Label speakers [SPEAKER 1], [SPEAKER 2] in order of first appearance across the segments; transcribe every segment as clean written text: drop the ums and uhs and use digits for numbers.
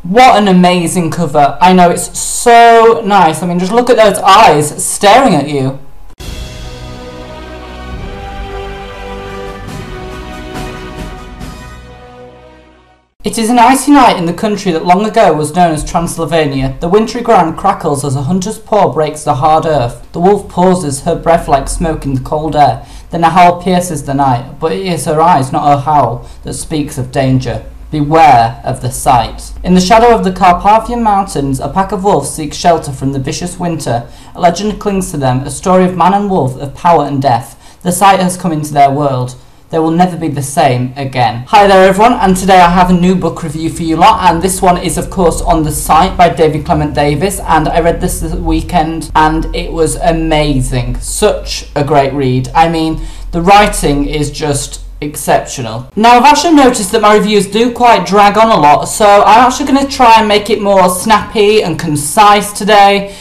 [SPEAKER 1] What an amazing cover. I know, it's so nice. I mean, just look at those eyes staring at you. It is an icy night in the country that long ago was known as Transylvania. The wintry ground crackles as a hunter's paw breaks the hard earth. The wolf pauses, her breath like smoke in the cold air. Then a howl pierces the night, but it is her eyes, not her howl, that speaks of danger. Beware of the sight. In the shadow of the Carpathian Mountains, a pack of wolves seeks shelter from the vicious winter. A legend clings to them, a story of man and wolf, of power and death. The sight has come into their world. They will never be the same again. Hi there everyone, and today I have a new book review for you lot, and this one is of course On the Sight by David Clement-Davies, and I read this weekend and it was amazing. Such a great read. I mean, the writing is just exceptional. Now I've actually noticed that my reviews do quite drag on a lot, so I'm actually going to try and make it more snappy and concise today.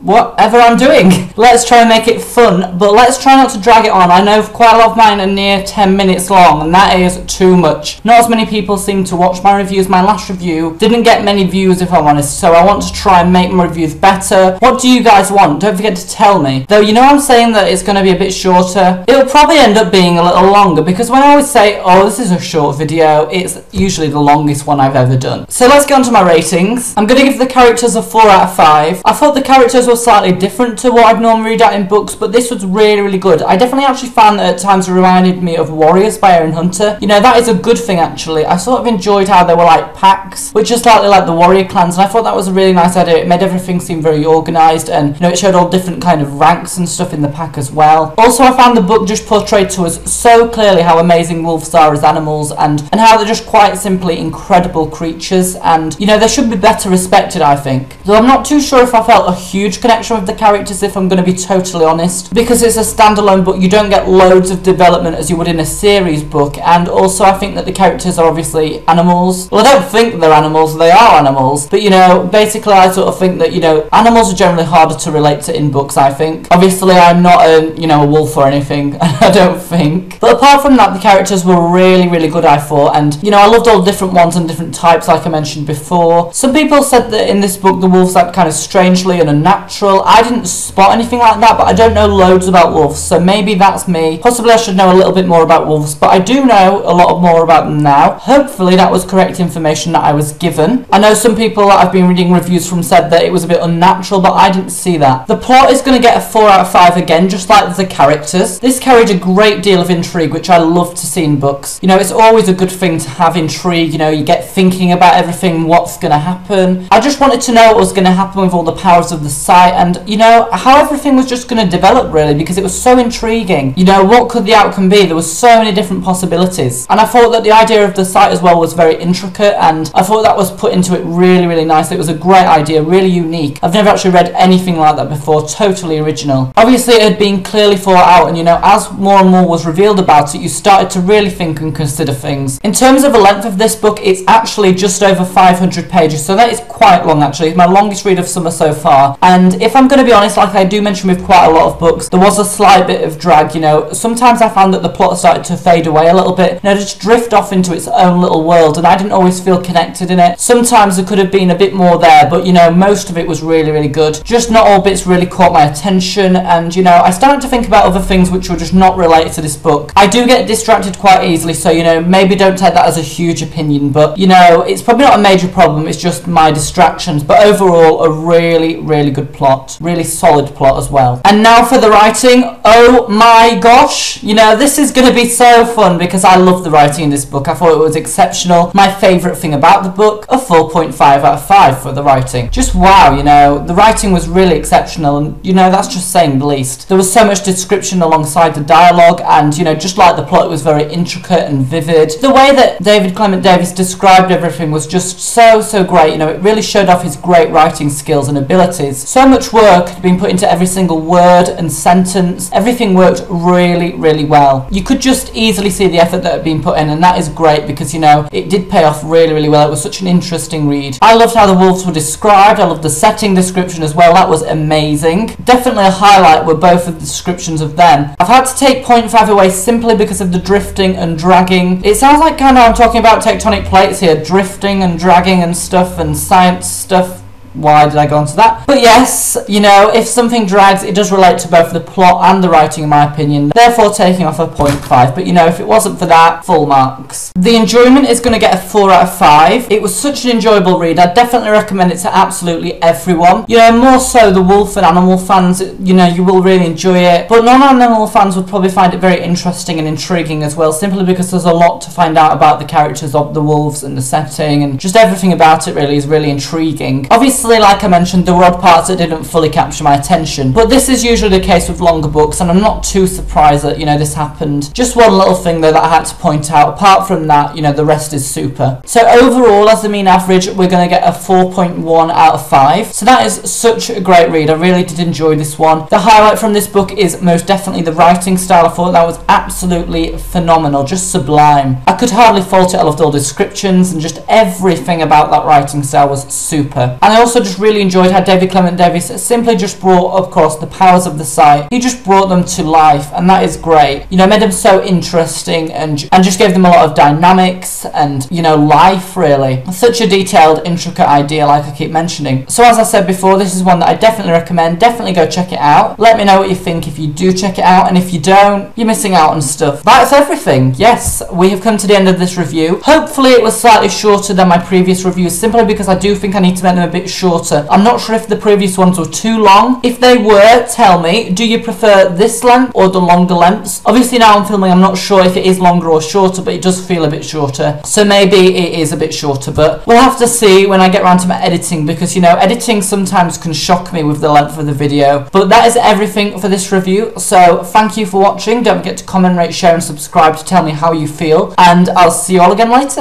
[SPEAKER 1] Whatever I'm doing. Let's try and make it fun, but let's try not to drag it on. I know quite a lot of mine are near 10 minutes long, and that is too much. Not as many people seem to watch my reviews. My last review didn't get many views, if I'm honest, so I want to try and make my reviews better. What do you guys want? Don't forget to tell me. Though you know I'm saying that it's going to be a bit shorter. It'll probably end up being a little longer, because when I always say, oh, this is a short video, it's usually the longest one I've ever done. So let's get on to my ratings. I'm going to give the characters a 4 out of 5. I thought the characters were slightly different to what I'd normally read out in books, but this was really, really good. I definitely actually found that at times it reminded me of Warriors by Erin Hunter. You know, that is a good thing actually. I sort of enjoyed how they were like packs, which are slightly like the warrior clans, and I thought that was a really nice idea. It made everything seem very organised, and you know, it showed all different kind of ranks and stuff in the pack as well. Also, I found the book just portrayed to us so clearly how amazing wolves are as animals, and how they're just quite simply incredible creatures, and you know, they should be better respected, I think. Though I'm not too sure if I felt a huge connection with the characters, if I'm going to be totally honest, because it's a standalone book. You don't get loads of development as you would in a series book, and also I think that the characters are obviously animals. Well, I don't think they're animals, they are animals, but you know, basically I sort of think that, you know, animals are generally harder to relate to in books, I think. Obviously I'm not a wolf or anything, I don't think, but apart from that, the characters were really, really good, I thought, and you know, I loved all the different ones and different types like I mentioned before. Some people said that in this book the wolves act kind of strangely and unnatural. I didn't spot anything like that, but I don't know loads about wolves, so maybe that's me. Possibly I should know a little bit more about wolves, but I do know a lot more about them now. Hopefully that was correct information that I was given. I know some people that I've been reading reviews from said that it was a bit unnatural, but I didn't see that. The plot is going to get a 4 out of 5 again, just like the characters. This carried a great deal of intrigue, which I love to see in books. You know, it's always a good thing to have intrigue, you know, you get thinking about everything, what's going to happen. I just wanted to know what was going to happen with all the powers of the sight, and you know, how everything was just going to develop really, because it was so intriguing. You know, what could the outcome be? There was so many different possibilities, and I thought that the idea of the sight as well was very intricate, and I thought that was put into it really, really nicely. It was a great idea, really unique. I've never actually read anything like that before, totally original. Obviously it had been clearly thought out, and you know, as more and more was revealed about it, you started to really think and consider things. In terms of the length of this book, it's actually just over 500 pages, so that is quite long actually. It's my longest read of summer so far, and if I'm going to be honest, like I do mention with quite a lot of books, there was a slight bit of drag. You know, sometimes I found that the plot started to fade away a little bit, you know, just drift off into its own little world, and I didn't always feel connected in it. Sometimes there could have been a bit more there, but you know, most of it was really, really good. Just not all bits really caught my attention, and you know, I started to think about other things which were just not related to this book. I do get distracted quite easily, so you know, maybe don't take that as a huge opinion, but you know, it's probably not a major problem, it's just my distractions. But overall, a really, really good plot, really solid plot as well. And now for the writing. Oh my gosh, you know, this is going to be so fun because I love the writing in this book. I thought it was exceptional. My favourite thing about the book, a 4.5 out of 5 for the writing. Just wow, you know, the writing was really exceptional, and you know, that's just saying the least. There was so much description alongside the dialogue, and you know, just like the plot, it was very intricate and vivid. The way that David Clement-Davies described everything was just so great. You know, it really showed off his great writing skills and abilities. So So much work had been put into every single word and sentence. Everything worked really, really well. You could just easily see the effort that had been put in, and that is great because, you know, it did pay off really, really well. It was such an interesting read. I loved how the wolves were described. I loved the setting description as well. That was amazing. Definitely a highlight were both of the descriptions of them. I've had to take 0.5 away simply because of the drifting and dragging. It sounds like kind of I'm talking about tectonic plates here, drifting and dragging and stuff and science stuff. Why did I go into that? But yes, you know, if something drags, it does relate to both the plot and the writing in my opinion, therefore taking off a 0.5. But you know, if it wasn't for that, full marks. The enjoyment is going to get a 4 out of 5. It was such an enjoyable read. I definitely recommend it to absolutely everyone. You know, more so the wolf and animal fans, you know, you will really enjoy it. But non-animal fans would probably find it very interesting and intriguing as well, simply because there's a lot to find out about the characters of the wolves and the setting, and just everything about it really is really intriguing. Obviously, like I mentioned, there were odd parts that didn't fully capture my attention, but this is usually the case with longer books, and I'm not too surprised that, you know, this happened. Just one little thing though that I had to point out. Apart from that, you know, the rest is super. So overall, as the mean average, we're going to get a 4.1 out of 5. So that is such a great read. I really did enjoy this one. The highlight from this book is most definitely the writing style. I thought that was absolutely phenomenal, just sublime. I could hardly fault it. I loved all the descriptions and just everything about that writing style was super. And I also just really enjoyed how David Clement-Davies simply just brought, of course, the powers of the sight. He just brought them to life, and that is great. You know, made them so interesting and just gave them a lot of dynamics and, you know, life really. Such a detailed, intricate idea, like I keep mentioning. So as I said before, this is one that I definitely recommend. Definitely go check it out. Let me know what you think if you do check it out, and if you don't, you're missing out on stuff. That's everything. Yes, we have come to the end of this review. Hopefully it was slightly shorter than my previous reviews, simply because I do think I need to make them a bit shorter. I'm not sure if the previous ones were too long. If they were, tell me. Do you prefer this length or the longer lengths? Obviously now I'm filming, I'm not sure if it is longer or shorter, but it does feel a bit shorter. So maybe it is a bit shorter, but we'll have to see when I get around to my editing, because, you know, editing sometimes can shock me with the length of the video. But that is everything for this review. So thank you for watching. Don't forget to comment, rate, share and subscribe to tell me how you feel, and I'll see you all again later.